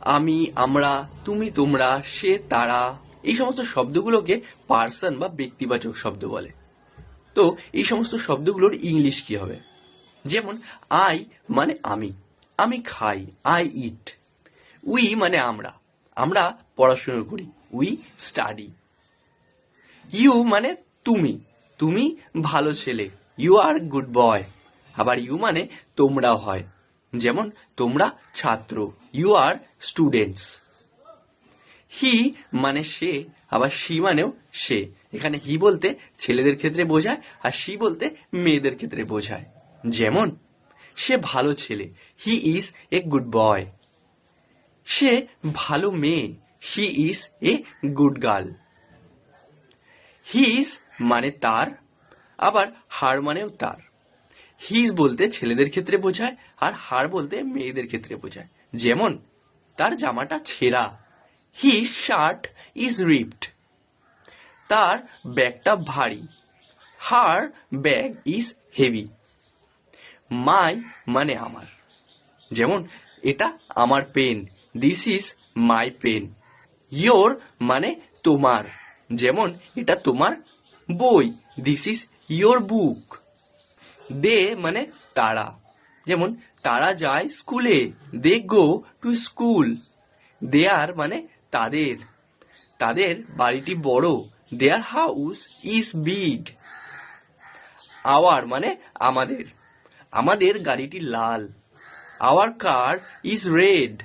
আমি, আমরা, তুমি, তোমরা, সে, তারা, এই সমস্ত শব্দগুলোকে পার্সন বা ব্যক্তিবাচক শব্দ বলে। তো এই সমস্ত শব্দগুলোর ইংলিশ কি হবে? যেমন আই মানে আমি, আমি খাই, আই ইট। উই মানে আমরা, আমরা পড়াশোনা করি, উই স্টাডি। ইউ মানে তুমি, তুমি ভালো ছেলে, ইউ আর গুড বয়। আবার ইউ মানে তোমরাও হয়, যেমন তোমরা ছাত্র, ইউ আর স্টুডেন্টস। হি মানে সে, আবার সি মানেও সে। এখানে হি বলতে ছেলেদের ক্ষেত্রে বোঝায়, আর সি বলতে মেয়েদের ক্ষেত্রে বোঝায়। যেমন সে ভালো ছেলে, he is a good boy. সে ভালো মেয়ে, she is a good girl. His মানে তার, আবার হার মানেও তার। হিজ বলতে ছেলেদের ক্ষেত্রে বোঝায়, আর হার বলতে মেয়েদের ক্ষেত্রে বোঝায়। যেমন তার জামাটা ছেঁড়া, হিজ শার্ট ইজ রিপড। তার ব্যাগটা ভারী, her bag is heavy. My মানে আমার, যেমন এটা আমার pen, this is my pen. Your মানে তোমার, যেমন এটা তোমার বই, this is your book. They মানে তারা, যেমন তারা যায় স্কুলে, দে গো টু স্কুল। দেয়ার মানে তাদের, তাদের বাড়িটি বড়, their house is big. Our মানে আমাদের, আমাদের গাড়িটি লাল, আওয়ার কার ইজ রেড।